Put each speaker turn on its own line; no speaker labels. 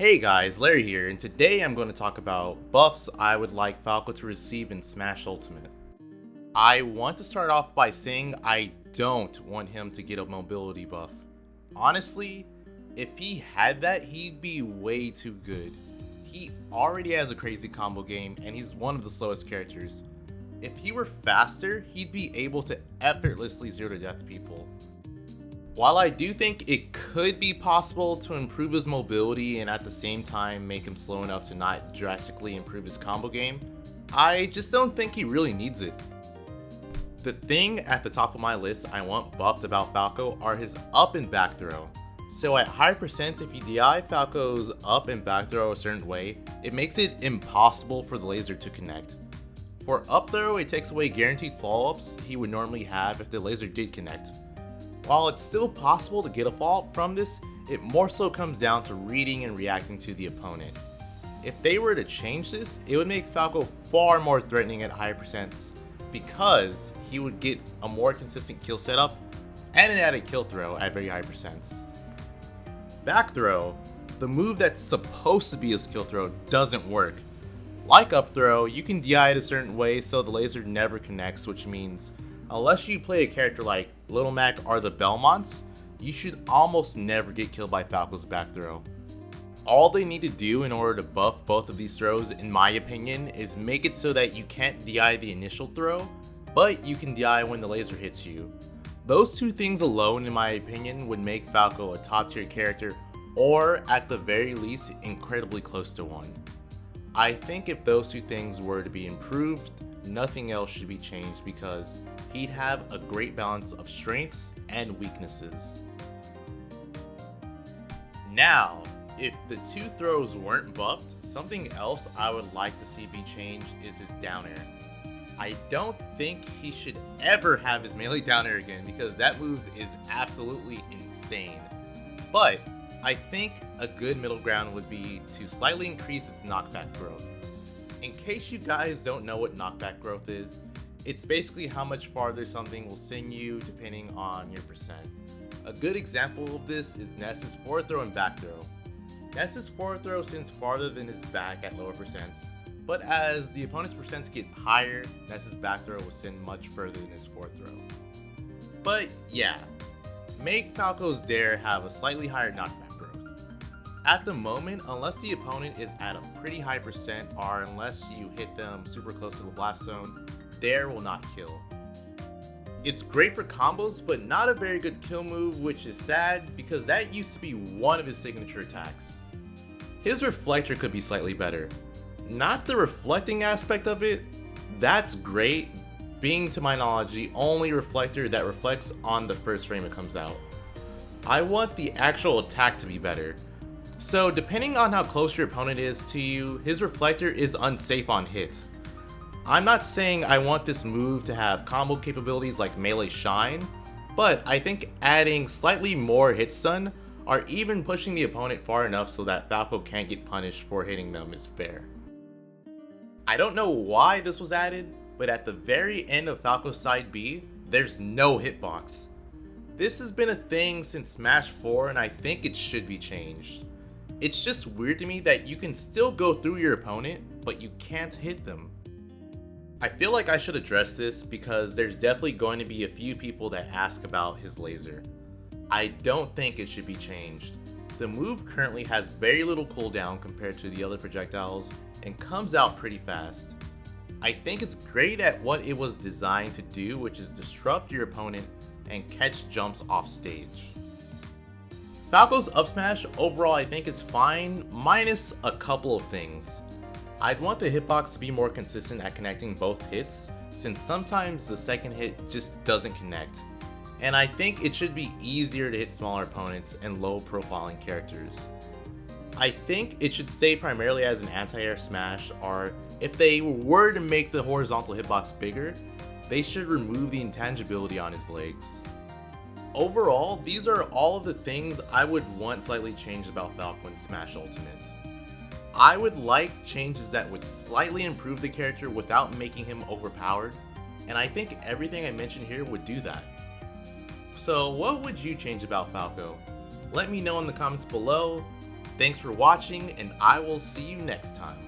Hey guys, Larry here, and today I'm going to talk about buffs I would like Falco to receive in Smash Ultimate. I want to start off by saying I don't want him to get a mobility buff. Honestly, if he had that, he'd be way too good. He already has a crazy combo game, and he's one of the slowest characters. If he were faster, he'd be able to effortlessly zero to death people. While I do think it could be possible to improve his mobility and at the same time make him slow enough to not drastically improve his combo game, I just don't think he really needs it. The thing at the top of my list I want buffed about Falco are his up and back throw. So at higher percents, if you DI Falco's up and back throw a certain way, it makes it impossible for the laser to connect. For up throw, it takes away guaranteed follow-ups he would normally have if the laser did connect. While it's still possible to get a follow-up from this, it more so comes down to reading and reacting to the opponent. If they were to change this, it would make Falco far more threatening at higher percents because he would get a more consistent kill setup and an added kill throw at very high percents. Back throw, the move that's supposed to be his kill throw, doesn't work. Like up throw, you can DI it a certain way so the laser never connects, which means unless you play a character like Little Mac or the Belmonts, you should almost never get killed by Falco's back throw. All they need to do in order to buff both of these throws, in my opinion, is make it so that you can't DI the initial throw, but you can DI when the laser hits you. Those two things alone, in my opinion, would make Falco a top tier character, or at the very least, incredibly close to one. I think if those two things were to be improved, nothing else should be changed because he'd have a great balance of strengths and weaknesses. Now, if the two throws weren't buffed, something else I would like to see be changed is his down air. I don't think he should ever have his melee down air again because that move is absolutely insane. But I think a good middle ground would be to slightly increase its knockback growth. In case you guys don't know what knockback growth is, it's basically how much farther something will send you depending on your percent. A good example of this is Ness's forward throw and back throw. Ness's forward throw sends farther than his back at lower percents, but as the opponent's percents get higher, Ness's back throw will send much further than his forward throw. But yeah, make Falco's dare have a slightly higher knockback growth. At the moment, unless the opponent is at a pretty high percent or unless you hit them super close to the blast zone, dare will not kill. It's great for combos, but not a very good kill move, which is sad because that used to be one of his signature attacks. His Reflector could be slightly better. Not the reflecting aspect of it, that's great, being to my knowledge the only Reflector that reflects on the first frame it comes out. I want the actual attack to be better. So depending on how close your opponent is to you, his Reflector is unsafe on hit. I'm not saying I want this move to have combo capabilities like Melee Shine, but I think adding slightly more hit stun or even pushing the opponent far enough so that Falco can't get punished for hitting them is fair. I don't know why this was added, but at the very end of Falco's side B, there's no hitbox. This has been a thing since Smash 4 and I think it should be changed. It's just weird to me that you can still go through your opponent, but you can't hit them. I feel like I should address this because there's definitely going to be a few people that ask about his laser. I don't think it should be changed. The move currently has very little cooldown compared to the other projectiles and comes out pretty fast. I think it's great at what it was designed to do, which is disrupt your opponent and catch jumps off stage. Falco's up smash overall I think is fine, minus a couple of things. I'd want the hitbox to be more consistent at connecting both hits, since sometimes the second hit just doesn't connect. And I think it should be easier to hit smaller opponents and low profiling characters. I think it should stay primarily as an anti-air smash, or if they were to make the horizontal hitbox bigger, they should remove the intangibility on his legs. Overall, these are all of the things I would want slightly changed about Falco in Smash Ultimate. I would like changes that would slightly improve the character without making him overpowered, and I think everything I mentioned here would do that. So what would you change about Falco? Let me know in the comments below. Thanks for watching, and I will see you next time.